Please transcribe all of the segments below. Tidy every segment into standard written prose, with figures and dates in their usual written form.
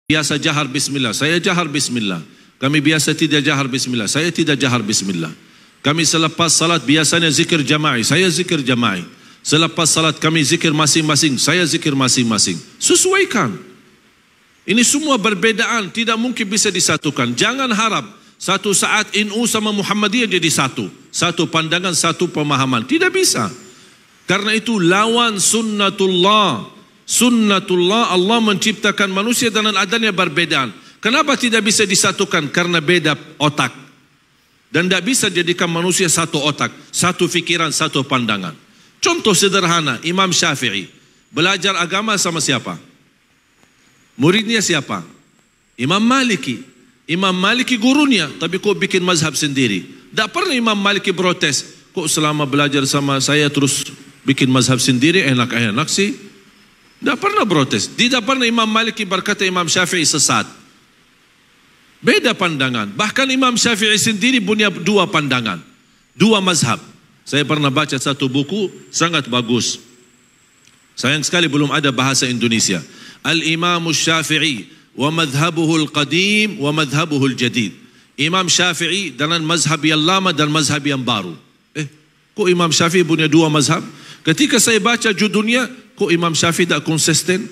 biasa jahar bismillah, saya jahar bismillah. Kami biasa tidak jahar bismillah, saya tidak jahar bismillah. Kami selepas salat biasanya zikir jama'i, saya zikir jama'i. Selepas salat kami zikir masing-masing, saya zikir masing-masing. Sesuaikan. Ini semua berbedaan, tidak mungkin bisa disatukan. Jangan harap satu saat NU sama Muhammadiyah jadi satu. Satu pandangan, satu pemahaman. Tidak bisa. Karena itu lawan sunnatullah. Sunnatullah, Allah menciptakan manusia dengan adanya perbedaan. Kenapa tidak bisa disatukan? Karena beda otak. Dan tidak bisa jadikan manusia satu otak, satu fikiran, satu pandangan. Contoh sederhana, Imam Syafi'i belajar agama sama siapa? Muridnya siapa? Imam Maliki. Imam Maliki gurunya, tapi kok bikin mazhab sendiri? Tak pernah Imam Maliki protes. Kok selama belajar sama saya terus bikin mazhab sendiri, enak-enak sih? Tak pernah protes. Tidak pernah Imam Maliki berkata Imam Syafi'i sesat. Beda pandangan. Bahkan Imam Syafi'i sendiri punya dua pandangan, dua mazhab. Saya pernah baca satu buku, sangat bagus. Sayang sekali belum ada bahasa Indonesia. Al-Imam Syafi'i wa madhabuhu al-qadim wa madhabuhu al-jadid. Imam Syafi'i dengan mazhab yang lama dan mazhab yang baru. Kok Imam Syafi'i punya dua mazhab? Ketika saya baca judulnya, kok Imam Syafi'i tak konsisten?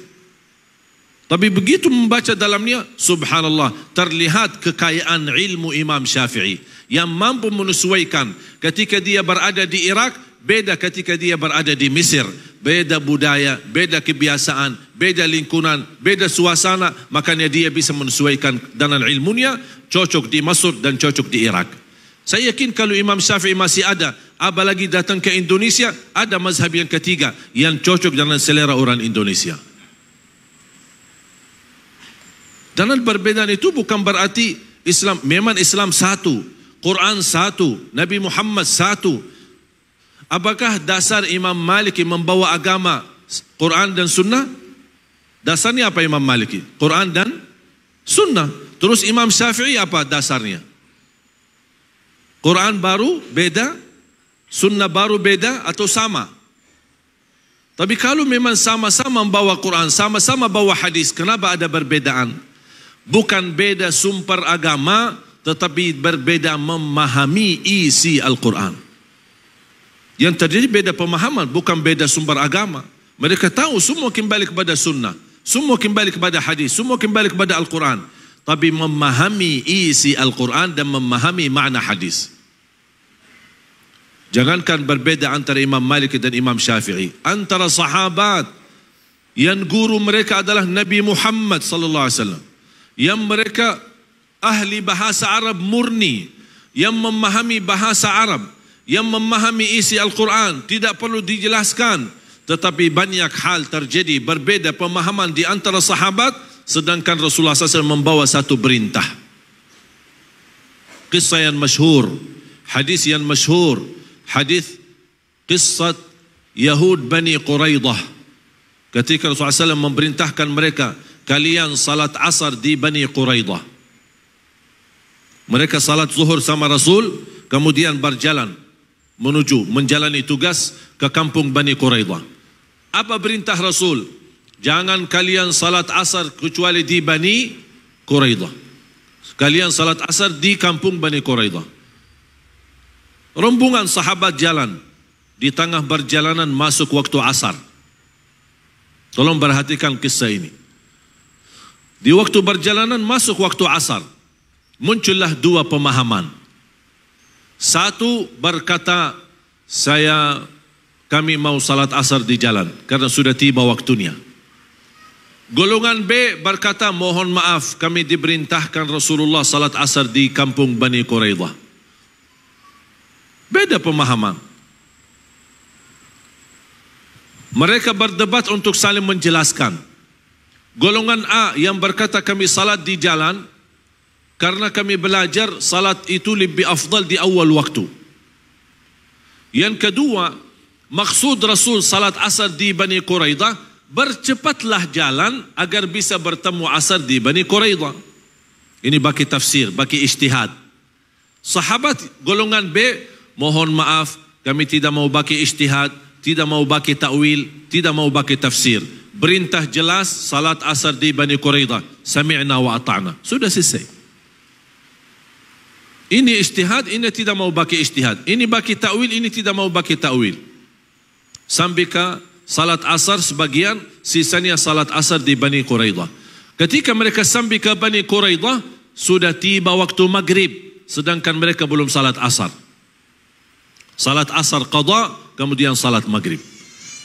Tapi begitu membaca dalamnya, subhanallah, terlihat kekayaan ilmu Imam Syafi'i yang mampu menyesuaikan. Ketika dia berada di Irak, beda ketika dia berada di Mesir. Beda budaya, beda kebiasaan, beda lingkungan, beda suasana. Makanya dia bisa menyesuaikan dengan ilmunya, cocok di Mesir dan cocok di Irak. Saya yakin kalau Imam Syafi'i masih ada, apalagi datang ke Indonesia, ada mazhab yang ketiga yang cocok dengan selera orang Indonesia. Dan perbedaan itu bukan berarti Islam, memang Islam satu, Quran satu, Nabi Muhammad satu. Apakah dasar Imam Maliki membawa agama Quran dan Sunnah? Dasarnya apa Imam Maliki? Quran dan Sunnah. Terus Imam Syafi'i apa dasarnya? Quran baru beda, Sunnah baru beda atau sama? Tapi kalau memang sama-sama membawa Quran, sama-sama bawa hadis, kenapa ada perbedaan? Bukan beda sumber agama, tetapi berbeda memahami isi Al-Quran. Yang terjadi beda pemahaman, bukan beda sumber agama. Mereka tahu semua kembali kepada sunnah, semua kembali kepada hadis, semua kembali kepada Al-Quran. Tapi memahami isi Al-Quran dan memahami makna hadis. Jangankan berbeda antara Imam Malik dan Imam Syafi'i, antara sahabat yang guru mereka adalah Nabi Muhammad sallallahu alaihi wasallam, yang mereka ahli bahasa Arab murni, yang memahami bahasa Arab, yang memahami isi Al-Quran, tidak perlu dijelaskan. Tetapi banyak hal terjadi berbeda pemahaman di antara sahabat, sedangkan Rasulullah SAW membawa satu perintah. Kisah yang masyhur, hadis yang masyhur, hadis kisah Yahud Bani Quraidah. Ketika Rasulullah SAW memerintahkan mereka, kalian salat asar di Bani Quraidah. Mereka salat zuhur sama Rasul, kemudian berjalan menuju menjalani tugas ke kampung Bani Quraidah. Apa perintah Rasul? Jangan kalian salat asar kecuali di Bani Quraidah. Kalian salat asar di kampung Bani Quraidah. Rombongan sahabat jalan, di tengah perjalanan masuk waktu asar. Tolong perhatikan kisah ini. Di waktu perjalanan masuk waktu asar, muncullah dua pemahaman. Satu berkata, kami mau salat asar di jalan karena sudah tiba waktunya. Golongan B berkata, mohon maaf, kami diperintahkan Rasulullah salat asar di kampung Bani Quraidah. Beda pemahaman. Mereka berdebat untuk saling menjelaskan. Golongan A yang berkata kami salat di jalan karena kami belajar salat itu lebih afdal di awal waktu. Yang kedua, maksud Rasul salat asar di Bani Quraidah, bercepatlah jalan agar bisa bertemu asar di Bani Quraidah. Ini bagi tafsir, bagi ijtihad. Sahabat golongan B, mohon maaf, kami tidak mau bagi ijtihad, tidak mau bagi ta'wil, tidak mau bagi tafsir. Perintah jelas, salat asar di Bani Quraidah. Sami'na wa ata'na. Sudah selesai. Ini ijtihad, ini tidak mau bagi ijtihad. Ini bagi ta'wil, ini tidak mau bagi ta'wil. Sampai ke salat asar sebagian, sisanya salat asar di Bani Quraidah. Ketika mereka sampai ke Bani Quraidah, sudah tiba waktu maghrib, sedangkan mereka belum salat asar. Salat asar qada, kemudian salat maghrib.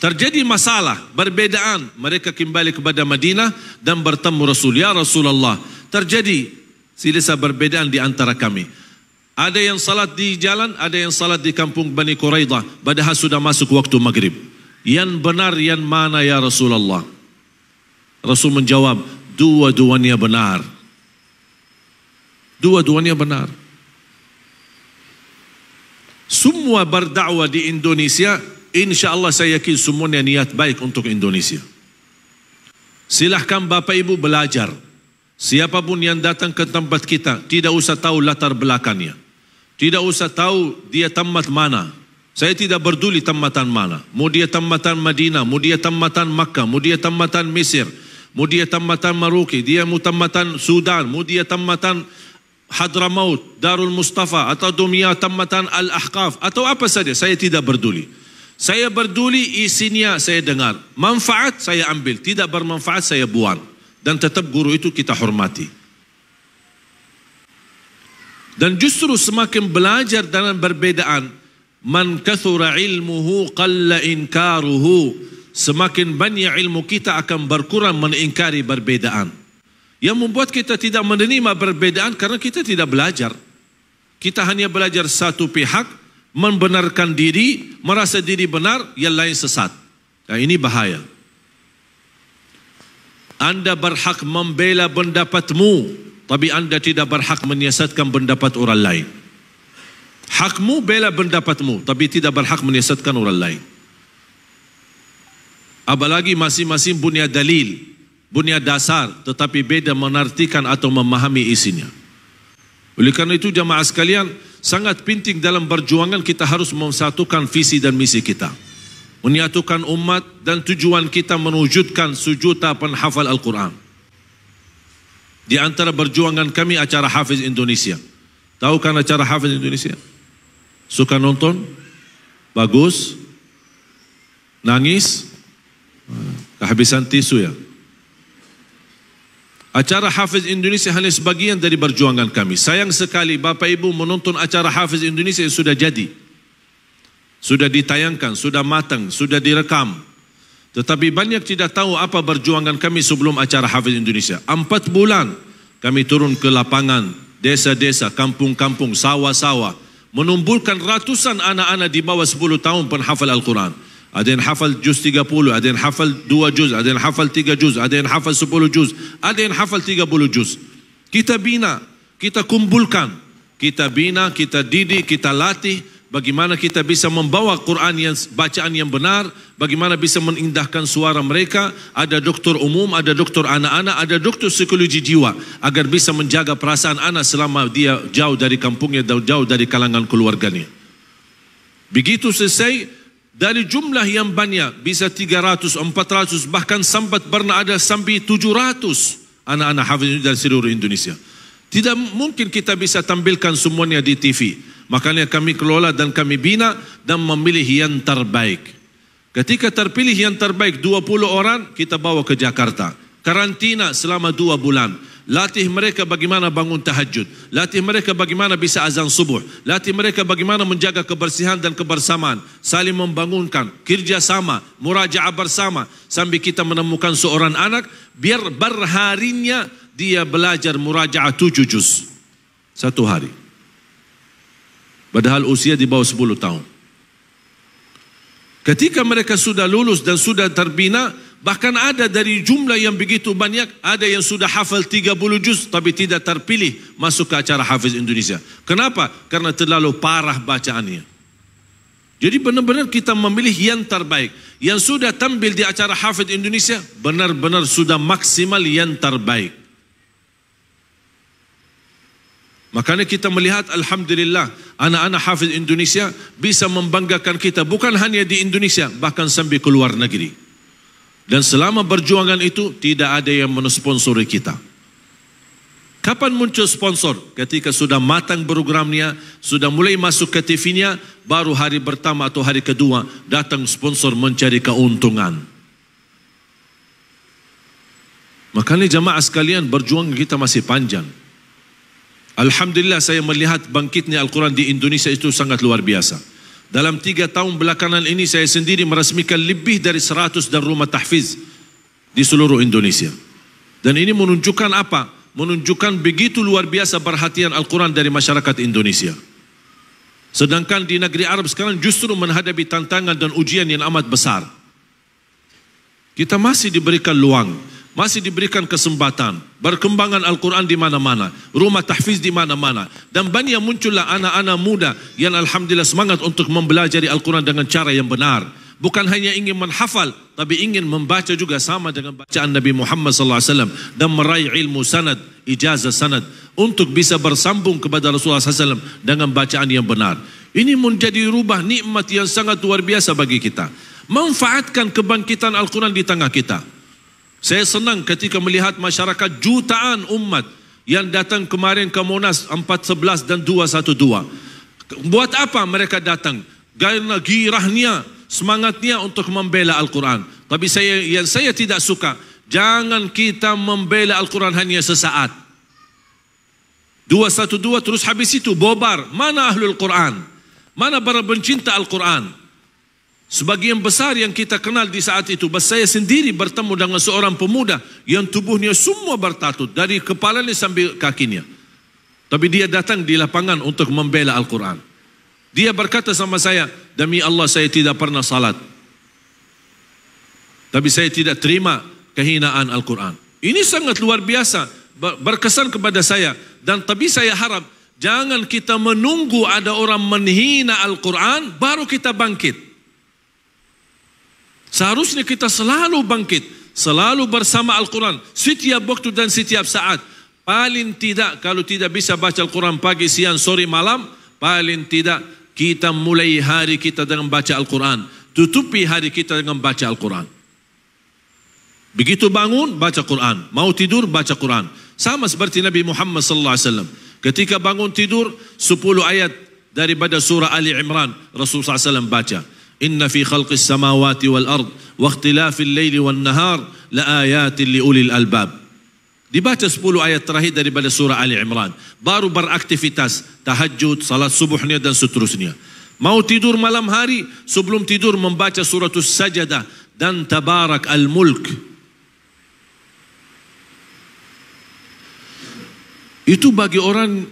Terjadi masalah, perbedaan. Mereka kembali kepada Madinah dan bertemu Rasul. Ya Rasulullah, terjadi silsilah perbedaan di antara kami. Ada yang salat di jalan, ada yang salat di kampung Bani Quraidah. Padahal sudah masuk waktu maghrib. Yang benar yang mana ya Rasulullah? Rasul menjawab, dua-duanya benar. Dua-duanya benar. Semua berdakwah di Indonesia, InsyaAllah saya yakin semuanya niat baik untuk Indonesia. Silahkan Bapak Ibu belajar. Siapapun yang datang ke tempat kita, tidak usah tahu latar belakangnya. Tidak usah tahu dia tamat mana. Saya tidak peduli tamatan mana. Mau dia tamatan Madinah, mau dia tamatan Makkah, mau dia tamatan Mesir, mau dia tamatan Maroke, dia mau tamatan Sudan, mau dia tamatan Hadramaut, Darul Mustafa, atau dunia tamatan Al-Ahqaf, atau apa saja. Saya tidak peduli. Saya peduli isinya saya dengar. Manfaat saya ambil, tidak bermanfaat saya buang. Dan tetap guru itu kita hormati. Dan justru semakin belajar dalam perbedaan, man kathura ilmuhu qalla inkaruhu. Semakin banyak ilmu kita akan berkurang mengingkari perbedaan. Yang membuat kita tidak menerima perbedaan karena kita tidak belajar. Kita hanya belajar satu pihak, membenarkan diri, merasa diri benar, yang lain sesat. Nah, ini bahaya. Anda berhak membela pendapatmu, tapi Anda tidak berhak menyiasatkan pendapat orang lain. Hakmu bela pendapatmu, tapi tidak berhak menyiasatkan orang lain. Apalagi masing-masing punya dalil, punya dasar, tetapi beda menartikan atau memahami isinya. Oleh karena itu jamaah sekalian, sangat penting dalam perjuangan kita harus memsatukan visi dan misi kita. Menyatukan umat dan tujuan kita mewujudkan sejuta penghafal Al-Quran. Di antara perjuangan kami acara Hafiz Indonesia. Tahu kan acara Hafiz Indonesia? Suka nonton? Bagus? Nangis? Kehabisan tisu ya? Acara Hafiz Indonesia hanya sebagian dari perjuangan kami. Sayang sekali Bapak Ibu menonton acara Hafiz Indonesia yang sudah jadi. Sudah ditayangkan, sudah matang, sudah direkam. Tetapi banyak tidak tahu apa perjuangan kami sebelum acara Hafiz Indonesia. 4 bulan kami turun ke lapangan, desa-desa, kampung-kampung, sawah-sawah. Menumbuhkan ratusan anak-anak di bawah 10 tahun penghafal Al-Quran. Ada yang hafal juz 30, ada yang hafal 2 juz, ada yang hafal 3 juz, ada yang hafal 10 juz, ada yang hafal 30 juz. Kita bina, kita kumpulkan, kita bina, kita didik, kita latih. Bagaimana kita bisa membawa Quran yang bacaan yang benar, bagaimana bisa mengindahkan suara mereka. Ada doktor umum, ada doktor anak-anak, ada doktor psikologi jiwa, agar bisa menjaga perasaan anak selama dia jauh dari kampungnya, jauh dari kalangan keluarganya. Begitu selesai, dari jumlah yang banyak, bisa 300, 400, bahkan sempat pernah ada sampai 700 anak-anak hafiz dari seluruh Indonesia. Tidak mungkin kita bisa tampilkan semuanya di TV. Makanya kami kelola dan kami bina dan memilih yang terbaik. Ketika terpilih yang terbaik 20 orang, kita bawa ke Jakarta. Karantina selama 2 bulan. Latih mereka bagaimana bangun tahajud. Latih mereka bagaimana bisa azan subuh. Latih mereka bagaimana menjaga kebersihan dan kebersamaan. Saling membangunkan, kerjasama, murajaah bersama. Sampai kita menemukan seorang anak, biar berharinya dia belajar murajaah 7 juz. 1 hari. Padahal usia di bawah 10 tahun. Ketika mereka sudah lulus dan sudah terbina, bahkan ada dari jumlah yang begitu banyak, ada yang sudah hafal 30 juz tapi tidak terpilih masuk ke acara Hafiz Indonesia. Kenapa? Karena terlalu parah bacaannya. Jadi benar-benar kita memilih yang terbaik. Yang sudah tampil di acara Hafiz Indonesia benar-benar sudah maksimal yang terbaik. Makanya kita melihat alhamdulillah anak-anak Hafiz Indonesia bisa membanggakan kita bukan hanya di Indonesia, bahkan sampai ke luar negeri. Dan selama perjuangan itu tidak ada yang mensponsori kita. Kapan muncul sponsor? Ketika sudah matang programnya, sudah mulai masuk ke TV-nya, baru hari pertama atau hari kedua datang sponsor mencari keuntungan. Makanya jamaah sekalian, berjuang kita masih panjang. Alhamdulillah saya melihat bangkitnya Al-Quran di Indonesia itu sangat luar biasa. Dalam 3 tahun belakangan ini saya sendiri meresmikan lebih dari 100 dan rumah tahfiz di seluruh Indonesia. Dan ini menunjukkan apa? Menunjukkan begitu luar biasa perhatian Al-Quran dari masyarakat Indonesia. Sedangkan di negeri Arab sekarang justru menghadapi tantangan dan ujian yang amat besar. Kita masih diberikan luang, masih diberikan kesempatan, berkembangan Al-Quran di mana-mana, rumah tahfiz di mana-mana, dan banyak muncullah anak-anak muda yang alhamdulillah semangat untuk mempelajari Al-Quran dengan cara yang benar. Bukan hanya ingin menghafal, tapi ingin membaca juga sama dengan bacaan Nabi Muhammad SAW dan meraih ilmu sanad, ijazah sanad untuk bisa bersambung kepada Rasulullah SAW dengan bacaan yang benar. Ini menjadi rubah nikmat yang sangat luar biasa bagi kita. Manfaatkan kebangkitan Al-Quran di tengah kita. Saya senang ketika melihat masyarakat jutaan umat yang datang kemarin ke Monas 411 dan 212. Buat apa mereka datang? Karena girahnya, semangatnya untuk membela Al-Quran. Tapi yang saya tidak suka, jangan kita membela Al-Quran hanya sesaat. 212 terus habis itu bobar. Mana ahlul Quran? Mana para pencinta Al-Quran? Sebagian besar yang kita kenal di saat itu, saya sendiri bertemu dengan seorang pemuda yang tubuhnya semua bertatut dari kepalanya sampai kakinya. Tapi dia datang di lapangan untuk membela Al-Quran. Dia berkata sama saya, demi Allah saya tidak pernah salat. Tapi saya tidak terima kehinaan Al-Quran. Ini sangat luar biasa, berkesan kepada saya. Dan tapi saya harap, jangan kita menunggu ada orang menghina Al-Quran, baru kita bangkit. Seharusnya kita selalu bangkit, selalu bersama Al-Quran, setiap waktu dan setiap saat. Paling tidak, kalau tidak bisa baca Al-Quran pagi, siang, sore, malam, paling tidak kita mulai hari kita dengan baca Al-Quran, tutupi hari kita dengan baca Al-Quran. Begitu bangun, baca Quran. Mau tidur, baca Quran. Sama seperti Nabi Muhammad SAW. Ketika bangun tidur, 10 ayat daripada surah Ali Imran, Rasulullah SAW baca. Inna fi khalqis samawati wal ard wa ikhtilafil laili wan nahar la ayatin li ulil albab. Dibaca 10 ayat terakhir daripada surah Ali Imran. Baru beraktivitas tahajud, salat subuhnya dan seterusnya. Mau tidur malam hari, sebelum tidur membaca suratus Sajadah dan Tabarak al-Mulk. Itu bagi orang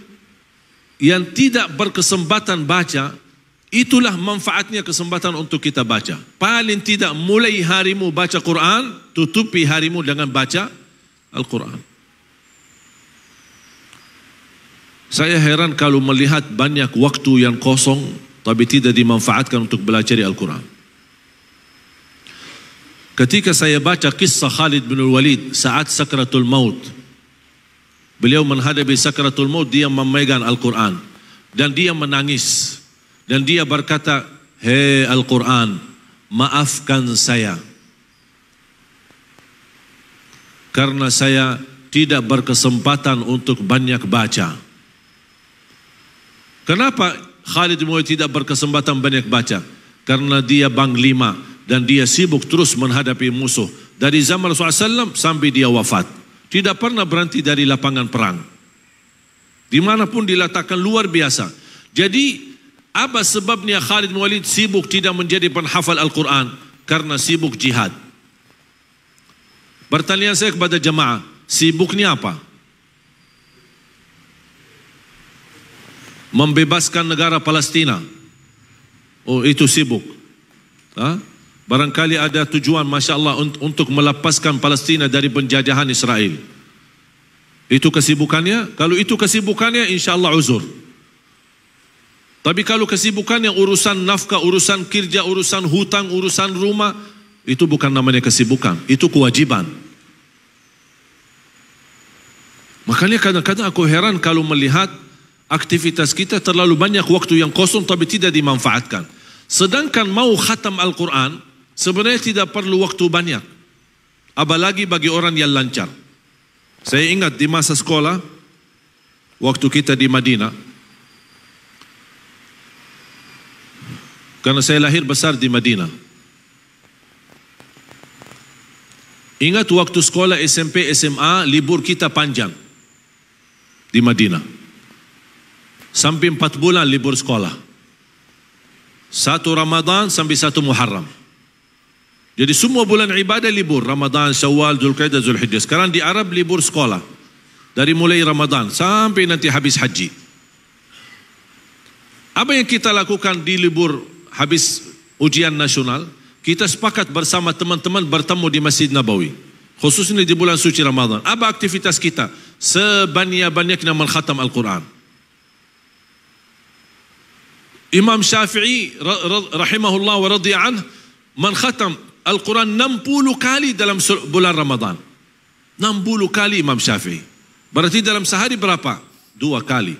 yang tidak berkesempatan baca, itulah manfaatnya kesempatan untuk kita baca. Paling tidak mulai harimu baca Quran, tutupi harimu dengan baca Al-Quran. Saya heran kalau melihat banyak waktu yang kosong tapi tidak dimanfaatkan untuk belajar Al-Quran. Ketika saya baca kisah Khalid bin Walid saat sakratul maut, beliau menghadapi sakratul maut, dia memegang Al-Quran dan dia menangis. Dan dia berkata, hei Al-Quran, maafkan saya. Karena saya tidak berkesempatan untuk banyak baca. Kenapa Khalid bin Walid tidak berkesempatan banyak baca? Karena dia panglima dan dia sibuk terus menghadapi musuh. Dari zaman Rasulullah SAW sampai dia wafat. Tidak pernah berhenti dari lapangan perang. Dimanapun diletakkan luar biasa. Jadi, apa sebabnya Khalid bin Walid sibuk tidak menjadi penghafal Al-Quran? Karena sibuk jihad. Pertanyaan saya kepada jemaah, sibuknya apa? Membebaskan negara Palestina. Oh, itu sibuk. Barangkali ada tujuan, Masya Allah, untuk melepaskan Palestina dari penjajahan Israel. Itu kesibukannya? Kalau itu kesibukannya, insya Allah uzur. Tapi kalau kesibukannya urusan nafkah, urusan kerja, urusan hutang, urusan rumah, itu bukan namanya kesibukan, itu kewajiban. Makanya kadang-kadang aku heran kalau melihat aktivitas kita terlalu banyak waktu yang kosong tapi tidak dimanfaatkan. Sedangkan mau khatam Al-Quran sebenarnya tidak perlu waktu banyak. apalagi bagi orang yang lancar. Saya ingat di masa sekolah, waktu kita di Madinah, karena saya lahir besar di Madinah. Ingat waktu sekolah SMP, SMA, libur kita panjang di Madinah. Sampai 4 bulan libur sekolah. 1 Ramadan sampai 1 Muharram. Jadi semua bulan ibadah libur. Ramadan, Syawal, Zulqaidah, Zulhijjah. Sekarang di Arab libur sekolah. Dari mulai Ramadan sampai nanti habis haji. Apa yang kita lakukan di libur habis ujian nasional? Kita sepakat bersama teman-teman bertemu di Masjid Nabawi. Khususnya di bulan suci Ramadan. Apa aktivitas kita? Sebanyak-banyaknya mengkhatam Al-Quran. Imam Syafi'i rahimahullah wa radiya'an mengkhatam Al-Quran 60 kali dalam bulan Ramadan. 60 kali Imam Syafi'i. Berarti dalam sehari berapa? 2 kali.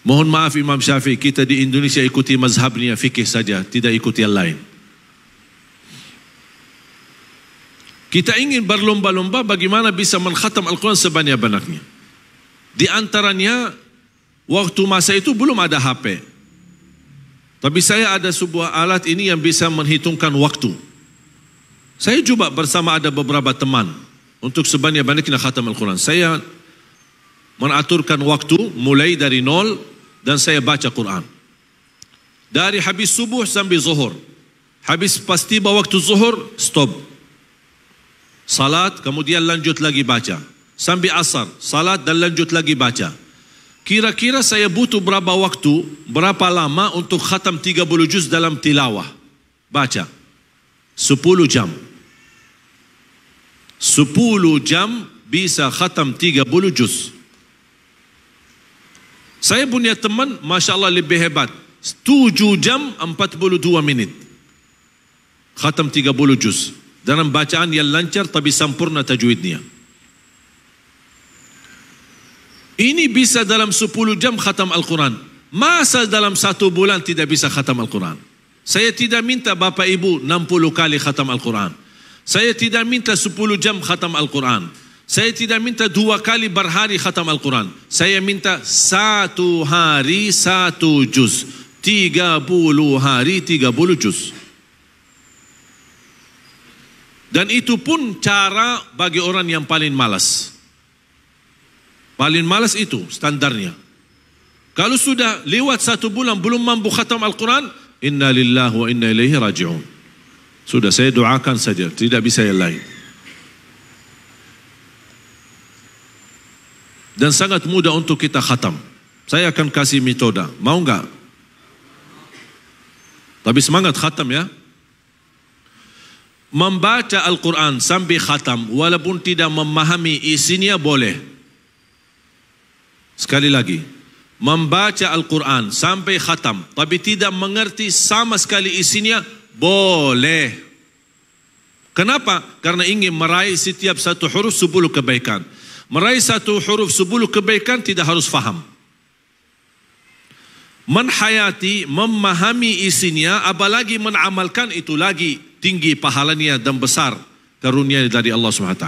Mohon maaf Imam Syafi'i, kita di Indonesia ikuti mazhabnya fikih saja, tidak ikuti yang lain. Kita ingin berlomba-lomba bagaimana bisa mengkhatam Al-Quran sebanyak-banyaknya. Di antaranya, waktu masa itu belum ada HP. Tapi saya ada sebuah alat ini yang bisa menghitungkan waktu. Saya coba bersama ada beberapa teman untuk sebanyak-banyaknya khatam Al-Quran. Saya mengaturkan waktu mulai dari 0 dan saya baca Quran. Dari habis subuh sampai zuhur. Habis pas tiba waktu zuhur, stop. Salat, kemudian lanjut lagi baca. Sampai asar, salat dan lanjut lagi baca. Kira-kira saya butuh berapa waktu, berapa lama untuk khatam 30 juz dalam tilawah. Baca. 10 jam. 10 jam bisa khatam 30 juz. Saya punya teman, Masya Allah lebih hebat. 7 jam 42 menit. Khatam 30 juz. Dalam bacaan yang lancar tapi sempurna tajwidnya. Ini bisa dalam 10 jam khatam Al-Quran. Masa dalam 1 bulan tidak bisa khatam Al-Quran? Saya tidak minta Bapak Ibu 60 kali khatam Al-Quran. Saya tidak minta 10 jam khatam Al-Quran. Saya tidak minta 2 kali berhari khatam Al-Quran. Saya minta 1 hari 1 juz. 30 hari 30 juz. Dan itu pun cara bagi orang yang paling malas. Paling malas itu standarnya. Kalau sudah lewat 1 bulan belum mampu khatam Al-Quran, inna lillahi wa inna ilaihi raji'un. Sudah saya doakan saja, tidak bisa yang lain. Dan sangat mudah untuk kita khatam. Saya akan kasih metode. Mau enggak? Tapi semangat khatam ya. Membaca Al-Quran sampai khatam walaupun tidak memahami isinya boleh. Sekali lagi, membaca Al-Quran sampai khatam tapi tidak mengerti sama sekali isinya boleh. Kenapa? Karena ingin meraih setiap 1 huruf 10 kebaikan. Meraih 1 huruf 10 kebaikan tidak harus faham. Menhayati, memahami isinya, apalagi menamalkan, itu lagi tinggi pahalanya dan besar karunia dari Allah SWT.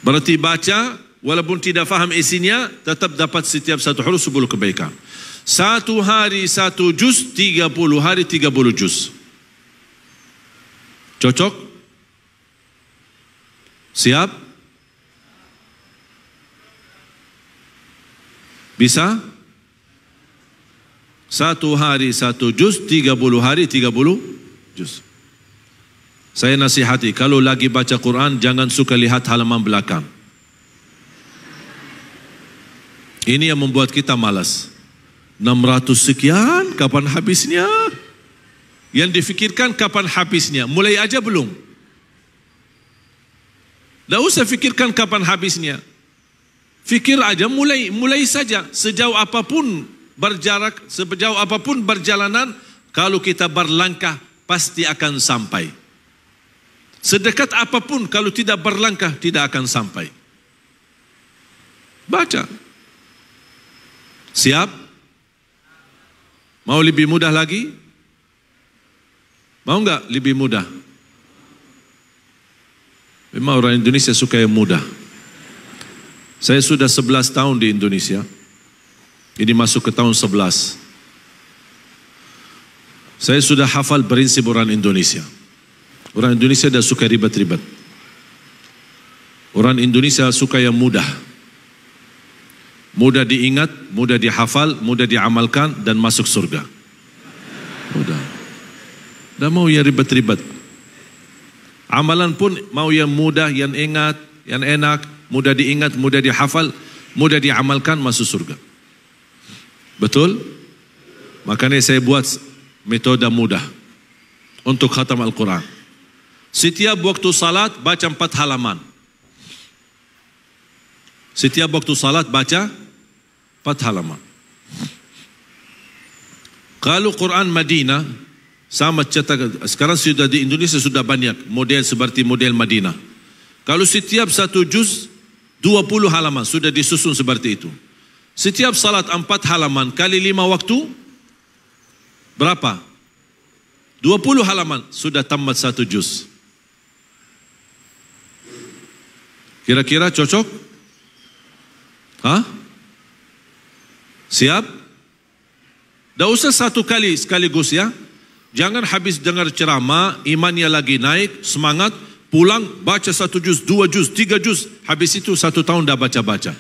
Berarti baca walaupun tidak faham isinya, tetap dapat setiap 1 huruf 10 kebaikan. 1 hari 1 juz, 30 hari 30 juz. Cocok? Siap? Bisa? 1 hari 1 juz, 30 hari 30 juz. Saya nasihati, kalau lagi baca Quran, jangan suka lihat halaman belakang. Ini yang membuat kita malas. 600 sekian, kapan habisnya? Yang difikirkan kapan habisnya. Mulai aja belum? Tidak usah fikirkan kapan habisnya. Fikir aja, mulai saja. Sejauh apapun berjarak, sejauh apapun perjalanan, kalau kita berlangkah pasti akan sampai. Sedekat apapun kalau tidak berlangkah tidak akan sampai. Baca. Siap? Mau lebih mudah lagi? Mau enggak lebih mudah? Memang orang Indonesia suka yang mudah. Saya sudah 11 tahun di Indonesia. Ini masuk ke tahun 11. Saya sudah hafal prinsip orang Indonesia. Orang Indonesia dah suka ribet-ribet. Orang Indonesia suka yang mudah. Mudah diingat, mudah dihafal, mudah diamalkan dan masuk surga. Mudah. Dah mau yang ribet-ribet. Amalan pun mau yang mudah, yang ingat, yang enak, mudah diingat, mudah dihafal, mudah diamalkan, masuk surga. Betul? Makanya saya buat metode mudah untuk khatam Al-Quran. Setiap waktu salat baca 4 halaman. Setiap waktu salat baca 4 halaman. Kalau Quran Madinah sama cetak, sekarang sudah di Indonesia sudah banyak model seperti model Madinah. Kalau setiap 1 juz 20 halaman sudah disusun seperti itu. Setiap salat 4 halaman kali 5 waktu berapa? 20 halaman sudah tamat 1 juz. Kira-kira cocok? Hah? Siap? Dah usah 1 kali sekaligus ya. Jangan habis dengar ceramah, imannya lagi naik, semangat, pulang baca 1 juz, 2 juz, 3 juz, habis itu 1 tahun dah baca-baca.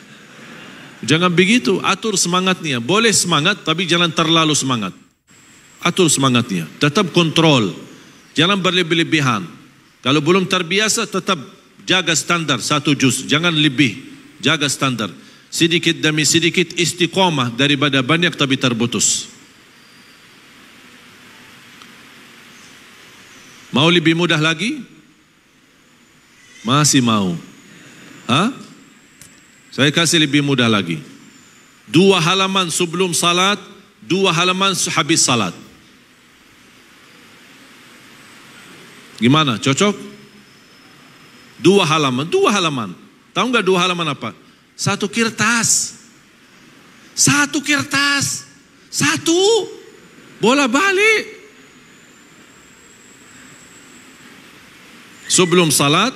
Jangan begitu, atur semangatnya. Boleh semangat tapi jangan terlalu semangat. Atur semangatnya, tetap kontrol. Jangan berlebih-lebihan. Kalau belum terbiasa tetap jaga standar 1 juz, jangan lebih. Jaga standar. Sedikit demi sedikit istiqomah daripada banyak tapi terputus. Mau lebih mudah lagi? Masih mau? Hah? Saya kasih lebih mudah lagi. 2 halaman sebelum salat, 2 halaman habis salat. Gimana? Cocok? 2 halaman, 2 halaman. Tahu nggak 2 halaman apa? 1 kertas. 1 kertas. 1. Bola balik. Sebelum salat,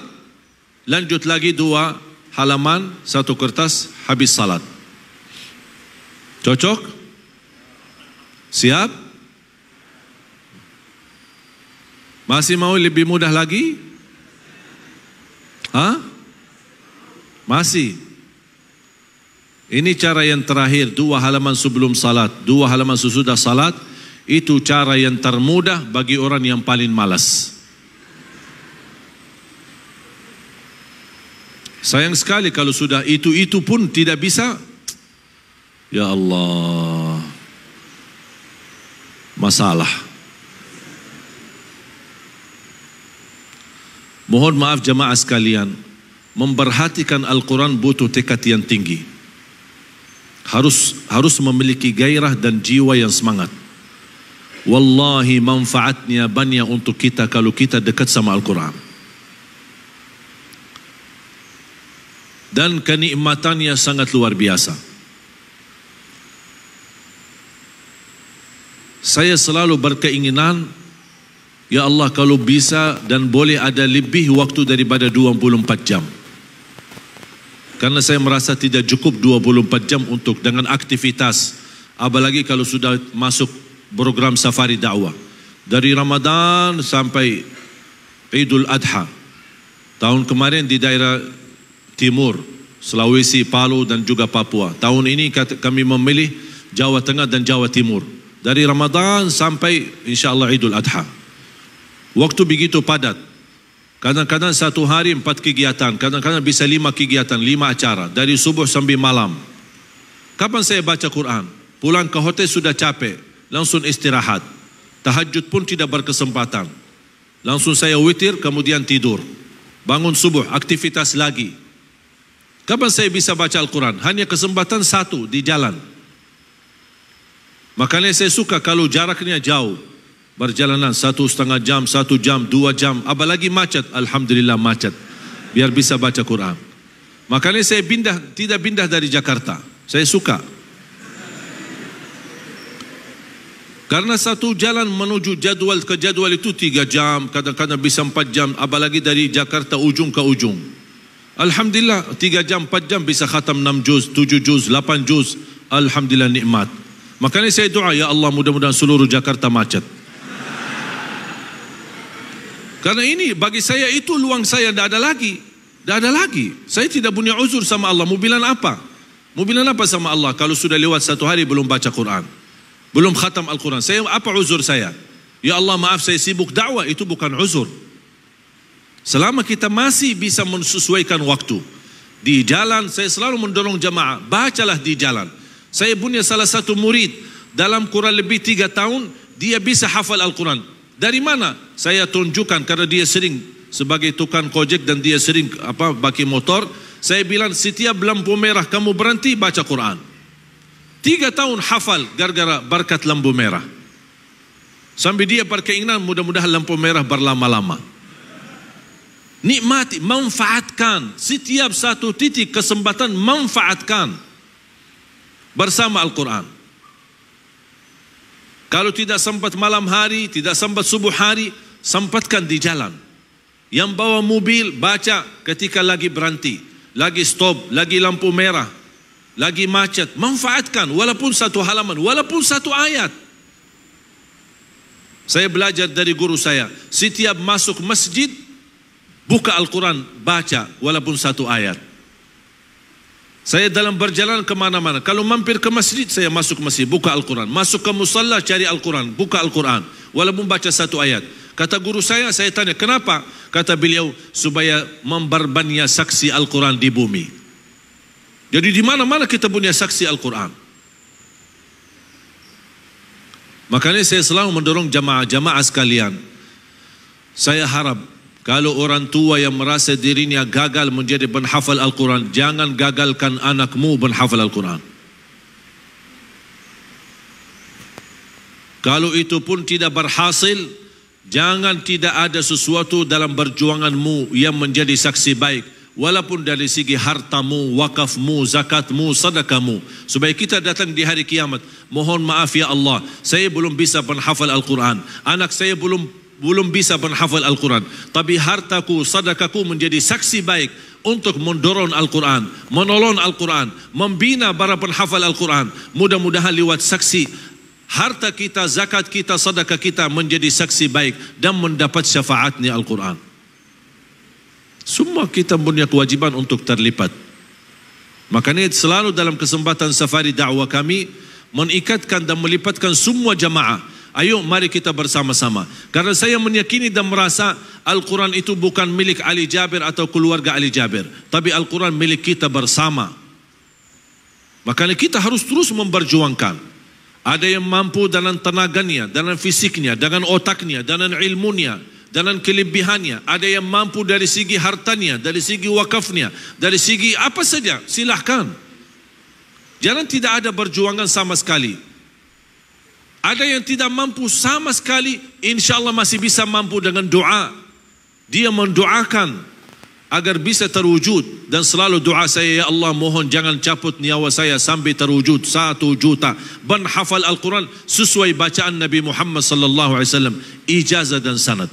lanjut lagi 2 halaman, 1 kertas, habis salat. Cocok? Siap? Masih mau lebih mudah lagi? Hah? Masih. Ini cara yang terakhir, 2 halaman sebelum salat, 2 halaman sesudah salat. Itu cara yang termudah bagi orang yang paling malas. Sayang sekali kalau sudah itu pun tidak bisa. Ya Allah, masalah. Mohon maaf jemaah sekalian, memperhatikan Al-Quran butuh tekad yang tinggi. Harus memiliki gairah dan jiwa yang semangat. Wallahi manfaatnya banyak untuk kita kalau kita dekat sama Al-Quran. Dan kenikmatannya sangat luar biasa. Saya selalu berkeinginan, ya Allah kalau bisa dan boleh ada lebih waktu daripada 24 jam. Karena saya merasa tidak cukup 24 jam untuk dengan aktivitas. Apalagi kalau sudah masuk program safari dakwah. Dari Ramadan sampai Idul Adha. Tahun kemarin di daerah Timur, Sulawesi, Palu dan juga Papua. Tahun ini kami memilih Jawa Tengah dan Jawa Timur. Dari Ramadan sampai insyaAllah Idul Adha. Waktu begitu padat. Kadang-kadang 1 hari 4 kegiatan. Kadang-kadang bisa 5 kegiatan, 5 acara. Dari subuh sampai malam. Kapan saya baca Quran? Pulang ke hotel sudah capek. Langsung istirahat. Tahajud pun tidak berkesempatan. Langsung saya witir kemudian tidur. Bangun subuh, aktivitas lagi. Kapan saya bisa baca Al-Quran? Hanya kesempatan 1 di jalan. Makanya saya suka kalau jaraknya jauh. Berjalanan 1,5 jam, 1 jam, 2 jam. Apalagi macet. Alhamdulillah macet. Biar bisa baca Quran. Makanya saya tidak pindah dari Jakarta. Saya suka. Karena satu jalan menuju jadual ke jadual itu 3 jam, kadang-kadang bisa 4 jam, apalagi dari Jakarta ujung ke ujung. Alhamdulillah 3 jam, 4 jam bisa khatam 6 juz, 7 juz, 8 juz. Alhamdulillah nikmat. Makanya saya doa, ya Allah mudah-mudahan seluruh Jakarta macet. Karena ini bagi saya itu luang saya, tidak ada lagi. Tidak ada lagi. Saya tidak punya uzur sama Allah. Mau bilang apa? Mau bilang apa sama Allah kalau sudah lewat 1 hari belum baca Quran, belum khatam Al-Quran? Saya apa uzur saya? Ya Allah maaf saya sibuk dakwah, itu bukan uzur. Selama kita masih bisa menyesuaikan waktu di jalan, saya selalu mendorong jamaah, bacalah di jalan. Saya punya salah satu murid dalam kurang lebih 3 tahun dia bisa hafal Al-Quran. Dari mana? Saya tunjukkan karena dia sering sebagai tukang kojek dan dia sering pakai motor. Saya bilang setiap lampu merah kamu berhenti baca Quran. 3 tahun hafal gara-gara berkat lampu merah. Sampai dia berkeinginan mudah-mudahan lampu merah berlama-lama. Nikmati, manfaatkan setiap satu titik kesempatan, manfaatkan bersama Al-Quran. Kalau tidak sempat malam hari, tidak sempat subuh hari, sempatkan di jalan. Yang bawa mobil baca ketika lagi berhenti, lagi stop, lagi lampu merah, lagi macet, manfaatkan walaupun 1 halaman, walaupun 1 ayat. Saya belajar dari guru saya, setiap masuk masjid buka Al-Quran, baca walaupun 1 ayat. Saya dalam berjalan kemana-mana, kalau mampir ke masjid saya masuk masjid, buka Al-Quran. Masuk ke musalla cari Al-Quran, buka Al-Quran walaupun baca 1 ayat. Kata guru saya tanya kenapa? Kata beliau supaya memperbanyak saksi Al-Quran di bumi. Jadi di mana-mana kita punya saksi Al-Quran. Makanya saya selalu mendorong jamaah-jamaah sekalian. Saya harap kalau orang tua yang merasa dirinya gagal menjadi penghafal Al-Quran, jangan gagalkan anakmu penghafal Al-Quran. Kalau itu pun tidak berhasil, jangan tidak ada sesuatu dalam perjuanganmu yang menjadi saksi baik. Walaupun dari segi hartamu, wakafmu, zakatmu, sedekahmu. Supaya kita datang di hari kiamat. Mohon maaf ya Allah, saya belum bisa penghafal Al-Quran. Anak saya belum bisa menghafal Al-Quran, tapi hartaku, sedekahku menjadi saksi baik untuk mendorong Al-Quran, menolong Al-Quran, membina para penghafal Al-Quran. Mudah-mudahan lewat saksi harta kita, zakat kita, sedekah kita menjadi saksi baik dan mendapat syafaatnya Al-Quran. Semua kita punya kewajiban untuk terlibat. Makanya selalu dalam kesempatan safari dakwah kami mengikatkan dan melipatkan semua jamaah. Ayo mari kita bersama-sama. Karena saya meyakini dan merasa Al-Quran itu bukan milik Ali Jabir atau keluarga Ali Jabir, tapi Al-Quran milik kita bersama. Makanya kita harus terus memperjuangkan. Ada yang mampu dengan tenaganya, dengan fisiknya, dengan otaknya, dengan ilmunya, dengan kelebihannya. Ada yang mampu dari segi hartanya, dari segi wakafnya, dari segi apa saja, silahkan. Jangan tidak ada perjuangan sama sekali. Ada yang tidak mampu sama sekali, insya Allah masih bisa mampu dengan doa. Dia mendoakan agar bisa terwujud. Dan selalu doa saya, ya Allah mohon jangan cabut nyawa saya sampai terwujud 1 juta penghafal Al-Quran sesuai bacaan Nabi Muhammad sallallahu alaihi wasallam, ijazah dan sanad.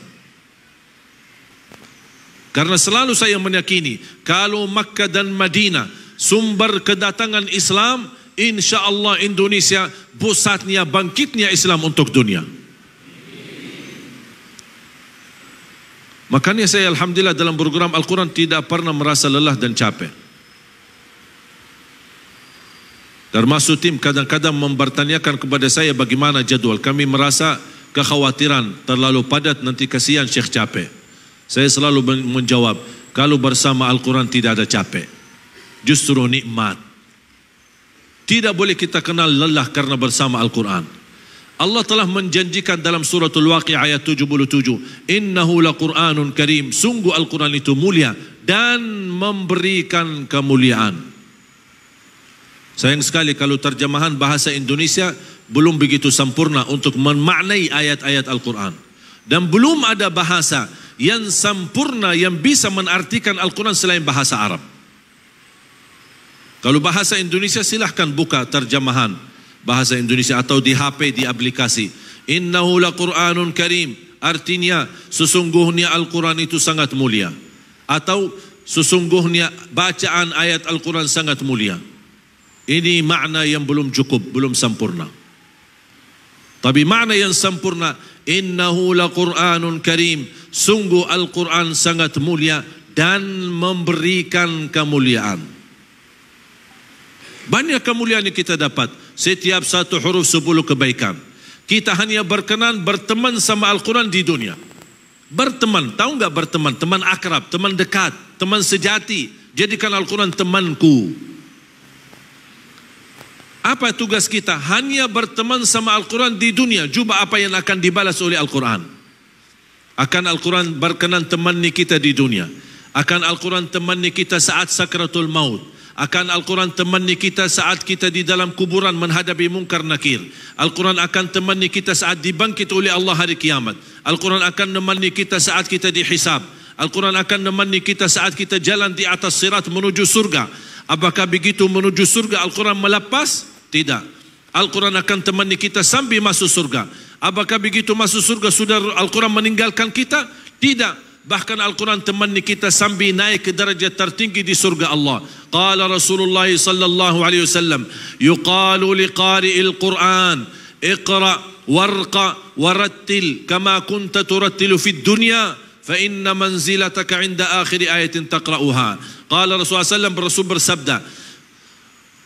Karena selalu saya meyakini kalau Makkah dan Madinah sumber kedatangan Islam, insya Allah Indonesia pusatnya bangkitnya Islam untuk dunia. Makanya saya alhamdulillah dalam program Al-Quran tidak pernah merasa lelah dan capek. Termasuk tim kadang-kadang mempertanyakan kepada saya bagaimana jadwal. Kami merasa kekhawatiran terlalu padat, nanti kasihan Syekh capek. Saya selalu menjawab, kalau bersama Al-Quran tidak ada capek, justru nikmat. Tidak boleh kita kenal lelah karena bersama Al-Quran. Allah telah menjanjikan dalam suratul Waqi'ah ayat 77, innahu laqur'anun karim, sungguh Al-Quran itu mulia dan memberikan kemuliaan. Sayang sekali kalau terjemahan bahasa Indonesia belum begitu sempurna untuk memaknai ayat-ayat Al-Quran. Dan belum ada bahasa yang sempurna yang bisa menartikan Al-Quran selain bahasa Arab. Kalau bahasa Indonesia silahkan buka terjemahan bahasa Indonesia atau di HP, di aplikasi. Innahu laqur'anun karim. Artinya sesungguhnya Al-Quran itu sangat mulia. Atau sesungguhnya bacaan ayat Al-Quran sangat mulia. Ini makna yang belum cukup, belum sempurna. Tapi makna yang sempurna, innahu laqur'anun karim. Sungguh Al-Quran sangat mulia dan memberikan kemuliaan. Banyak kemuliaan yang kita dapat. Setiap satu huruf 10 kebaikan. Kita hanya berkenan berteman sama Al-Quran di dunia. Berteman, tahu enggak berteman? Teman akrab, teman dekat, teman sejati. Jadikan Al-Quran temanku. Apa tugas kita? Hanya berteman sama Al-Quran di dunia. Cuba apa yang akan dibalas oleh Al-Quran. Akan Al-Quran berkenan temani kita di dunia. Akan Al-Quran temani kita saat sakratul maut. Akan Al-Quran temani kita saat kita di dalam kuburan menghadapi mungkar nakir. Al-Quran akan temani kita saat dibangkit oleh Allah hari kiamat. Al-Quran akan temani kita saat kita dihisab. Al-Quran akan temani kita saat kita jalan di atas sirat menuju surga. Apakah begitu menuju surga Al-Quran melepas? Tidak. Al-Quran akan temani kita sampai masuk surga. Apakah begitu masuk surga sudah Al-Quran meninggalkan kita? Tidak. Bahkan Al-Quran temani kita sampai naik ke darjah tertinggi di surga Allah. Qala Rasulullah sallallahu alaihi wasallam, yuqalu liqari'il Quran, iqra warqa warattil kama kunta turattilu fid dunya fa inna manzilataka 'inda akhir ayatin taqra'uha. Qala Rasulullah sallallahu alaihi wasallam, Rasul bersabda,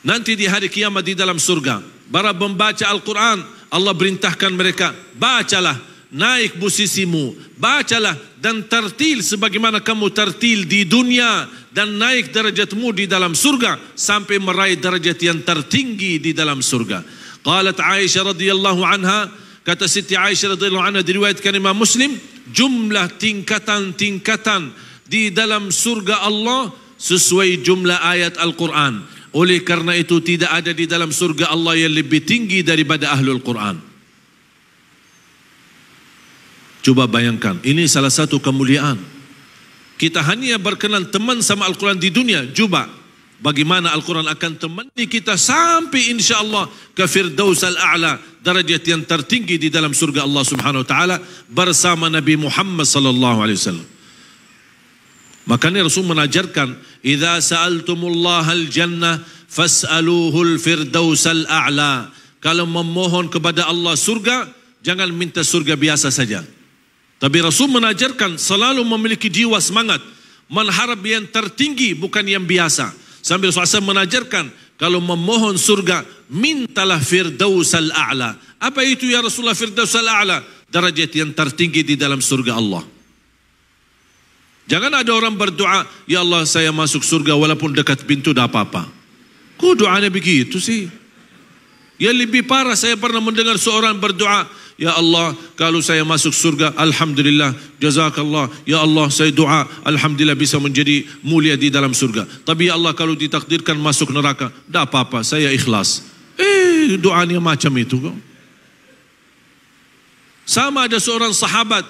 nanti di hari kiamat di dalam surga, para membaca Al-Quran, Allah perintahkan mereka, bacalah, naik posisimu, bacalah dan tertil sebagaimana kamu tertil di dunia dan naik derajatmu di dalam surga sampai meraih derajat yang tertinggi di dalam surga. Qalat Aisyah radhiyallahu anha, kata Siti Aisyah radhiyallahu anha diriwayatkan Imam Muslim, jumlah tingkatan-tingkatan di dalam surga Allah sesuai jumlah ayat Al-Quran. Oleh karena itu tidak ada di dalam surga Allah yang lebih tinggi daripada Ahlul Quran. Coba bayangkan, ini salah satu kemuliaan. Kita hanya berkenan teman sama Al-Quran di dunia. Coba bagaimana Al-Quran akan temani kita sampai insya-Allah ke Firdaus al-A'la, darajat yang tertinggi di dalam surga Allah Subhanahu wa taala bersama Nabi Muhammad sallallahu alaihi wasallam. Makanya Rasul menajarkan, idza sa'altumullahal jannah fas'aluhul firdausal a'la. Kalau memohon kepada Allah surga, jangan minta surga biasa saja. Tapi Rasul menajarkan selalu memiliki jiwa semangat, mengharap yang tertinggi bukan yang biasa. Sambil Rasul menajarkan kalau memohon surga, mintalah firdausal a'la. Apa itu ya Rasulullah firdausal a'la? Darajat yang tertinggi di dalam surga Allah. Jangan ada orang berdoa, ya Allah saya masuk surga walaupun dekat pintu dah apa-apa. Kok doanya begitu sih? Yang lebih parah, saya pernah mendengar seorang berdoa, ya Allah kalau saya masuk surga, alhamdulillah, jazakallah, ya Allah saya doa, alhamdulillah bisa menjadi mulia di dalam surga. Tapi ya Allah kalau ditakdirkan masuk neraka, dah apa-apa, saya ikhlas. Doanya macam itu kok. Sama ada seorang sahabat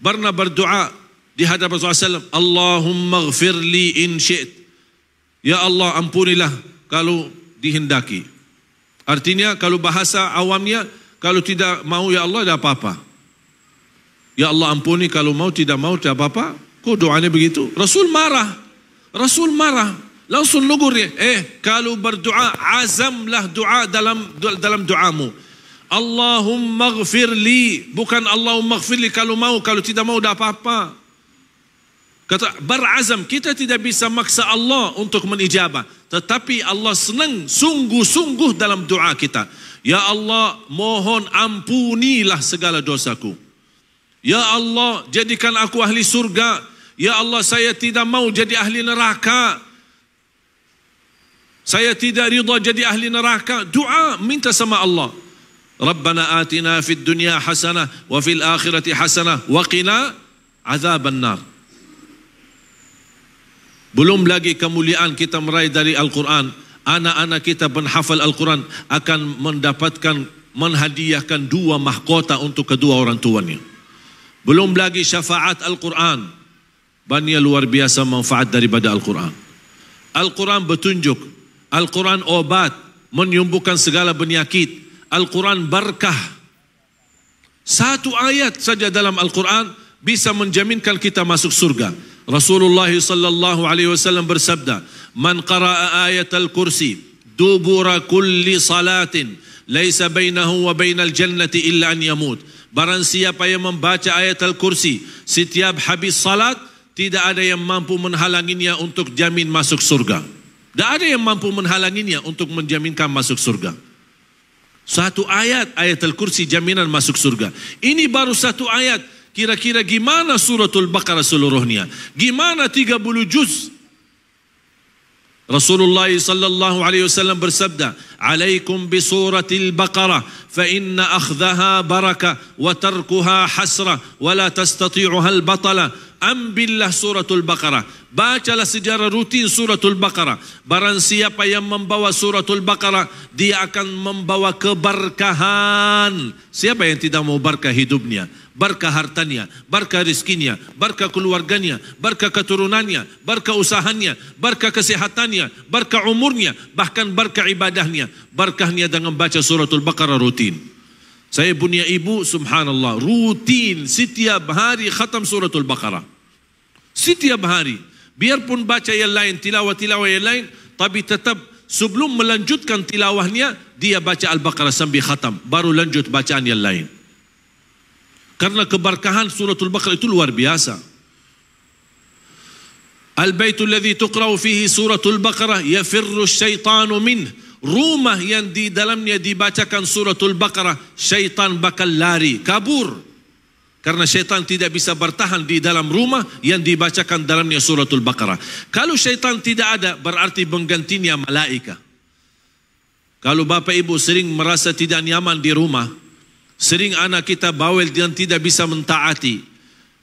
pernah berdoa di hadapan Rasulullah SAW, Allahumma ghafirli in syi'it. Ya Allah ampunilah kalau dihendaki. Artinya kalau bahasa awamnya, kalau tidak mau ya Allah tidak apa-apa. Ya Allah ampuni, kalau mau tidak mau tidak apa-apa. Kok doanya begitu? Rasul marah. Rasul marah. Langsung lugur dia. Kalau berdoa, azamlah doa dalam doamu. Allahumma ghafirli. Bukan Allahumma ghafirli kalau mau, kalau tidak mau tidak apa-apa. Kata berazam, kita tidak bisa maksa Allah untuk menijabah, tetapi Allah senang sungguh-sungguh dalam doa kita. Ya Allah, mohon ampunilah segala dosaku. Ya Allah, jadikan aku ahli surga. Ya Allah, saya tidak mau jadi ahli neraka. Saya tidak ridha jadi ahli neraka. Doa, minta sama Allah. Rabbana atina fid dunya hasanah wa fil akhirati hasanah wa qina azaban nar. Belum lagi kemuliaan kita meraih dari Al-Quran. Anak-anak kita penghafal Al-Quran akan mendapatkan, menghadiahkan 2 mahkota untuk kedua orang tuanya. Belum lagi syafaat Al-Quran. Banyak luar biasa manfaat daripada Al-Quran. Al-Quran bertunjuk. Al-Quran obat, menyembuhkan segala penyakit. Al-Quran berkah. Satu ayat saja dalam Al-Quran bisa menjaminkan kita masuk surga. Rasulullah sallallahu alaihi wasallam bersabda, "Man qara'a ayatal kursi dubura kulli salatin laisa bainahu wa bainal jannati illa an yamut." Barang siapa yang membaca ayat Al-Kursi setiap habis salat, tidak ada yang mampu menghalanginya untuk jamin masuk surga. Tidak ada yang mampu menghalanginya untuk menjaminkan masuk surga. Satu ayat, ayat Al-Kursi jaminan masuk surga. Ini baru satu ayat. Kira-kira gimana suratul Baqarah seluruhnya? Gimana 30 juz? Rasulullah sallallahu alaihi wasallam bersabda, "Alaikum bi suratil Baqarah fa inna akhdhaha barakah wa tarkuha hasrah wa la tastati'uha al-batala." Ambillah suratul Baqarah. Bacalah secara rutin suratul Baqarah. Barang siapa yang membawa suratul Baqarah, dia akan membawa keberkahan. Siapa yang tidak mau berkah hidupnya, berkah hartanya, berkah rizkinya, berkah keluarganya, berkah keturunannya, berkah usahanya, berkah kesehatannya, berkah umurnya, bahkan berkah ibadahnya. Berkahnya dengan baca suratul Baqarah rutin. Saya punya ibu, subhanallah, rutin setiap hari khatam suratul Baqarah. Setiap hari. Biarpun baca yang lain, tilawah-tilawah yang lain, tapi tetap sebelum melanjutkan tilawahnya, dia baca Al-Baqarah sambil khatam, baru lanjut bacaan yang lain. Karena keberkahan suratul Baqarah itu luar biasa. Al-baitul ladzi tuqra'u fihi suratul Baqarah yafirru syaitanu minh. Rumah yang di dalamnya dibacakan suratul Baqarah, syaitan bakal lari, kabur. Karena syaitan tidak bisa bertahan di dalam rumah yang dibacakan dalamnya suratul Baqarah. Kalau syaitan tidak ada, berarti menggantinya malaika. Kalau bapak ibu sering merasa tidak nyaman di rumah, sering anak kita bawel dan tidak bisa mentaati,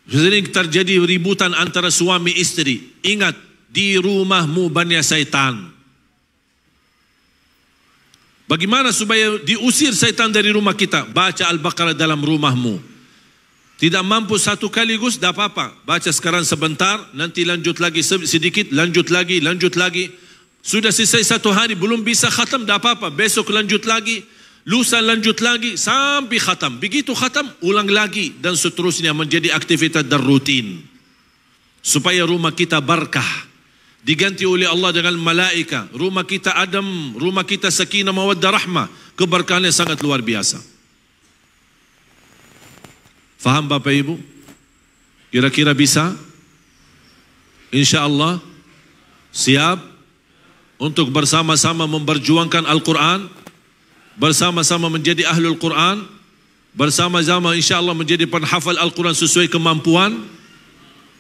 sering terjadi ributan antara suami istri, ingat, di rumahmu banyak syaitan. Bagaimana supaya diusir syaitan dari rumah kita? Baca Al-Baqarah dalam rumahmu. Tidak mampu satu kaligus, tidak apa-apa. Baca sekarang sebentar, nanti lanjut lagi sedikit, lanjut lagi. Sudah selesai satu hari, belum bisa khatam, tidak apa-apa. Besok lanjut lagi, lusa lanjut lagi, sampai khatam. Begitu khatam, ulang lagi. Dan seterusnya menjadi aktivitas dan rutin. Supaya rumah kita berkah. Diganti oleh Allah dengan malaika. Rumah kita adem, rumah kita sakinah mawaddah rahmah. Keberkahannya sangat luar biasa. Faham Bapak Ibu? Kira-kira bisa? InsyaAllah siap untuk bersama-sama memperjuangkan Al-Quran, bersama-sama menjadi ahlul Quran, bersama-sama insyaAllah menjadi penhafal Al-Quran sesuai kemampuan.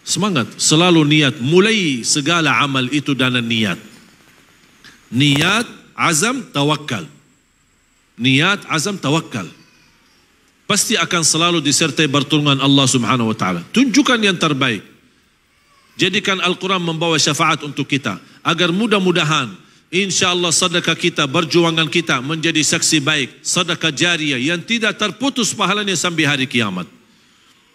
Semangat, selalu niat. Mulai segala amal itu dengan niat. Niat, azam, tawakal. Niat, azam, tawakal. Pasti akan selalu disertai pertolongan Allah subhanahu wa ta'ala. Tunjukkan yang terbaik. Jadikan Al-Quran membawa syafaat untuk kita. Agar mudah-mudahan, insyaAllah sedekah kita, perjuangan kita menjadi saksi baik. Sedekah jariah yang tidak terputus pahalanya sampai hari kiamat.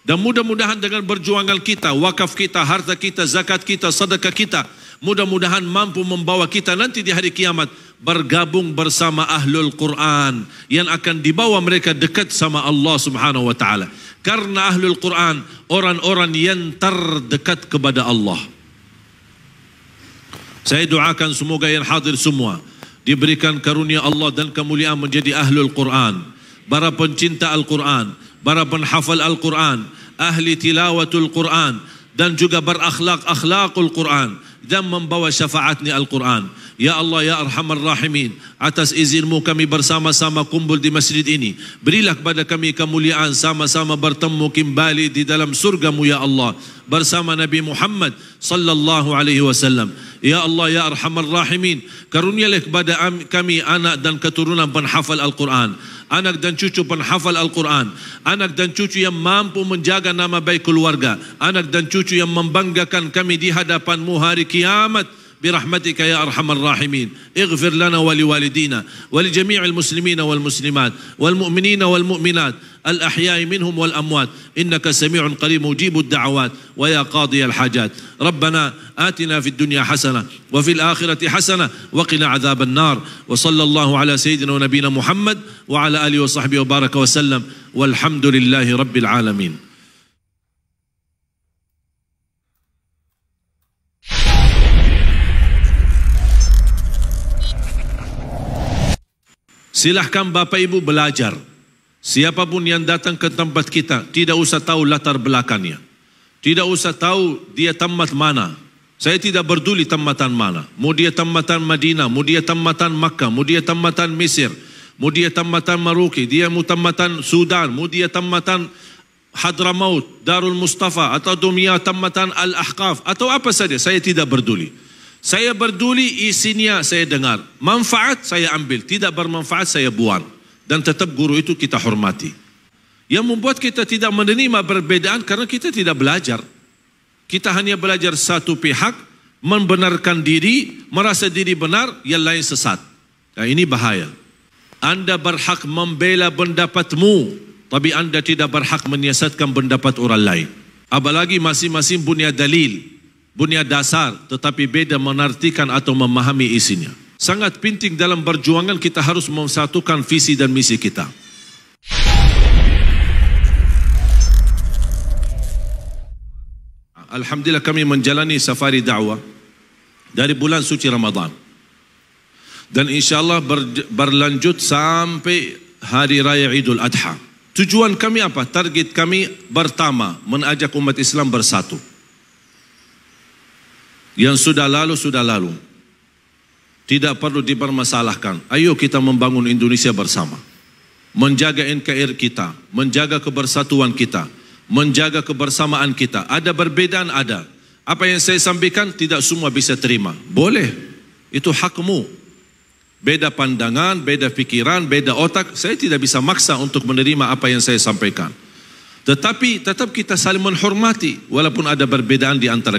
Dan mudah-mudahan dengan perjuangan kita, wakaf kita, harta kita, zakat kita, sedekah kita, mudah-mudahan mampu membawa kita nanti di hari kiamat bergabung bersama ahlul Quran yang akan dibawa mereka dekat sama Allah subhanahu wa ta'ala. Karena ahlul Quran orang-orang yang terdekat kepada Allah. Saya doakan semoga yang hadir semua diberikan karunia Allah dan kemuliaan menjadi ahlul Quran, para pencinta Al-Quran, para penhafal Al-Quran, ahli tilawatul Quran, dan juga berakhlak-akhlakul Quran dan membawa syafaatnya Al-Quran. Ya Allah, ya Arhamar Rahimin, atas izinmu kami bersama-sama kumpul di masjid ini. Berilah kepada kami kemuliaan sama-sama bertemu kembali di dalam surgamu ya Allah, bersama Nabi Muhammad sallallahu alaihi wasallam. Ya Allah, ya Arhamar Rahimin, karunialah kepada kami anak dan keturunan penhafal Al-Quran, anak dan cucu penhafal Al-Quran, anak dan cucu yang mampu menjaga nama baik keluarga, anak dan cucu yang membanggakan kami di hadapanmu hari kiamat, برحمتك يا أرحم الراحمين. اغفر لنا ولوالدينا ولجميع المسلمين والمسلمات والمؤمنين والمؤمنات الأحياء منهم والأموات إنك سميع قريب مجيب الدعوات ويا قاضي الحاجات. ربنا آتنا في الدنيا حسنة وفي الآخرة حسنة وقنا عذاب النار. وصلى الله على سيدنا ونبينا محمد وعلى آله وصحبه وبارك وسلم والحمد لله رب العالمين. Silahkan Bapak Ibu belajar. Siapapun yang datang ke tempat kita, tidak usah tahu latar belakangnya. Tidak usah tahu dia tamat mana. Saya tidak peduli tamatan mana. Mau dia tamatan Madinah, mau dia tamatan Makkah, mau dia tamatan Mesir, mau dia tamatan Maroke, dia mau tamatan Sudan, mau dia tamatan Hadramaut, Darul Mustafa, atau dunia tamatan Al-Ahqaf, atau apa saja. Saya tidak peduli. Saya peduli isinya saya dengar. Manfaat saya ambil, tidak bermanfaat saya buang. Dan tetap guru itu kita hormati. Yang membuat kita tidak menerima perbedaan karena kita tidak belajar. Kita hanya belajar satu pihak, membenarkan diri, merasa diri benar, yang lain sesat. Nah, ini bahaya. Anda berhak membela pendapatmu, tapi Anda tidak berhak menyiasatkan pendapat orang lain. Apalagi masing-masing punya dalil, punya dasar, tetapi beda menartikan atau memahami isinya. Sangat penting dalam perjuangan kita harus mensatukan visi dan misi kita. Alhamdulillah kami menjalani safari dakwah dari bulan suci Ramadan. Dan insyaAllah berlanjut sampai hari raya Idul Adha. Tujuan kami apa? Target kami pertama, mengajak umat Islam bersatu. Yang sudah lalu, tidak perlu dipermasalahkan. Ayo kita membangun Indonesia bersama, menjaga NKRI kita, menjaga kebersatuan kita, menjaga kebersamaan kita. Ada perbedaan, ada. Apa yang saya sampaikan tidak semua bisa terima. Boleh, itu hakmu. Beda pandangan, beda pikiran, beda otak. Saya tidak bisa maksa untuk menerima apa yang saya sampaikan. Tetapi tetap kita saling menghormati walaupun ada perbedaan di antara